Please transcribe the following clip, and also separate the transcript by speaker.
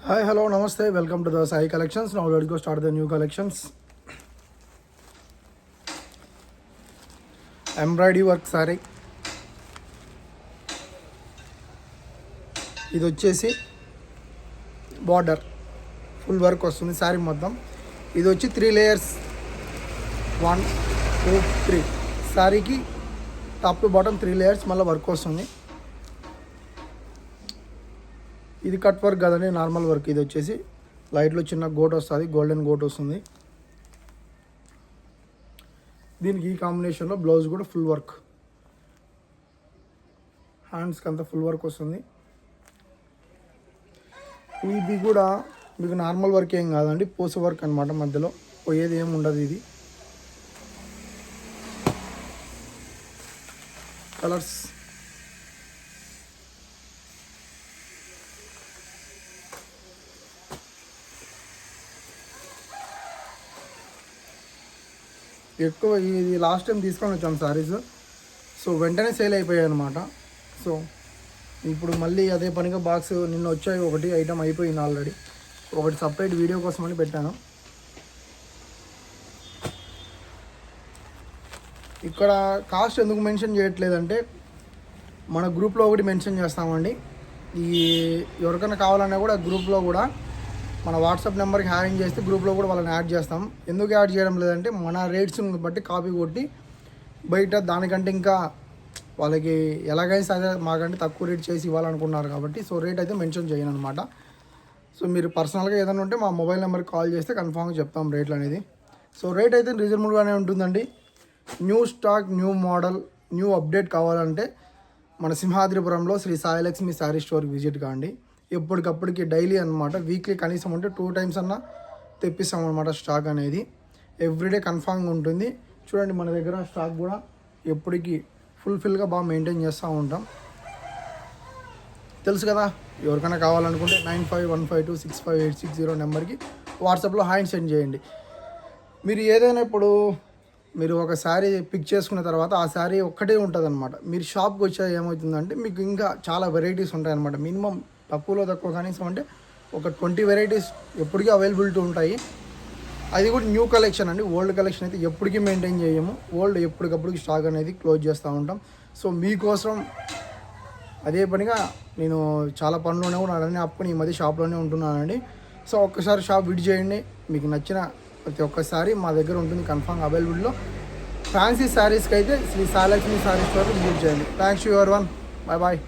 Speaker 1: Hi, hello, namaste. Welcome to the Sai Collections. Now let's go start the new collections. Embroidery work saree. ఇది వచ్చేసి border full work వస్తుంది శారీ మొత్తం. ఇది వచ్చి 3 layers 1 2 3 శారీకి top to bottom 3 layers మళ్ళీ work వస్తుంది. ఇది కట్ వర్క్ కదండి, నార్మల్ వర్క్. ఇది వచ్చేసి లైట్లో చిన్న గోట్ వస్తుంది, గోల్డెన్ గోట్ వస్తుంది. దీనికి ఈ కాంబినేషన్లో బ్లౌజ్ కూడా ఫుల్ వర్క్, హ్యాండ్స్కి అంతా ఫుల్ వర్క్ వస్తుంది. ఇది కూడా మీకు నార్మల్ వర్క్ ఏం కాదండి, పూస వర్క్ అనమాట. మధ్యలో పోయేది ఏమి ఉండదు. ఇది కలర్స్ ఎక్కువ. ఇది లాస్ట్ టైం తీసుకొని వచ్చాం సారీస్, సో వెంటనే సేల్ అయిపోయాయి అనమాట. సో ఇప్పుడు మళ్ళీ అదే పనిగా బాక్స్ నిన్న వచ్చాయి, ఒకటి ఐటమ్ అయిపోయింది ఆల్రెడీ. ఒకటి సపరేట్ వీడియో కోసం అని పెట్టాను. ఇక్కడ కాస్ట్ ఎందుకు మెన్షన్ చేయట్లేదంటే మన గ్రూప్లో ఒకటి మెన్షన్ చేస్తామండి. ఈ ఎవరికైనా కావాలన్నా కూడా గ్రూప్లో కూడా మన వాట్సాప్ నెంబర్కి హ్యారింగ్ చేస్తే గ్రూప్లో కూడా వాళ్ళని యాడ్ చేస్తాం. ఎందుకు యాడ్ చేయడం లేదంటే మన రేట్స్ని బట్టి కాపీ కొట్టి బయట దానికంటే ఇంకా వాళ్ళకి ఎలాగైనా సరే మాకంటే తక్కువ రేట్ చేసి ఇవ్వాలనుకున్నారు కాబట్టి సో రేట్ అయితే మెన్షన్ చేయను అనమాట. సో మీరు పర్సనల్గా ఏదైనా ఉంటే మా మొబైల్ నెంబర్కి కాల్ చేస్తే కన్ఫామ్గా చెప్తాం రేట్లు అనేది. సో రేట్ అయితే రీజనబుల్గానే ఉంటుందండి. New stock, new model, new update కావాలంటే మన సింహాద్రిపురంలో శ్రీ సాయిలక్ష్మి శారీ స్టోర్కి విజిట్ కాండి. ఎప్పటికప్పటికి డైలీ అనమాట, వీక్లీ కనీసం అంటే 2 times అన్నా తెప్పిస్తాం అనమాట. స్టాక్ అనేది ఎవ్రీడే కన్ఫామ్గా ఉంటుంది. చూడండి మన దగ్గర స్టాక్ కూడా ఎప్పటికీ ఫుల్ఫిల్గా బాగా మెయింటైన్ చేస్తూ ఉంటాం. తెలుసు కదా, ఎవరికైనా కావాలనుకుంటే 9515265860 నెంబర్కి వాట్సాప్లో హాయ్ సెండ్ చేయండి. మీరు ఏదైనా ఇప్పుడు మీరు ఒక శారీ పిక్ చేసుకున్న తర్వాత ఆ శారీ ఒక్కటే ఉంటుంది అనమాట. మీరు షాప్కి వచ్చే ఏమవుతుందంటే మీకు ఇంకా చాలా వెరైటీస్ ఉంటాయన్నమాట. మినిమం తక్కువలో తక్కువ కనీసం అంటే ఒక 20 వెరైటీస్ ఎప్పటికీ అవైలబిలిటీ ఉంటాయి. అది కూడా న్యూ కలెక్షన్ అండి. ఓల్డ్ కలెక్షన్ అయితే ఎప్పటికీ మెయింటైన్ చేయము. ఓల్డ్ ఎప్పటికప్పుడు స్టాక్ అనేది క్లోజ్ చేస్తూ ఉంటాం. సో మీకోసం అదే పనిగా నేను చాలా పనులోనే కూడా అన్నీ ఆపుకొని ఈ మధ్య షాప్లోనే ఉంటున్నానండి. సో ఒక్కసారి షాప్ విజిట్ చేయండి. మీకు నచ్చిన ప్రతి ఒక్కసారి మా దగ్గర ఉంటుంది కన్ఫామ్ అవైలబుల్లో. ఫ్యాన్సీ శారీస్కి అయితే శ్రీ సాయిలక్ష్మి శారీ స్టోర్కి విజిట్ చేయండి. Thanks to everyone. Bye bye.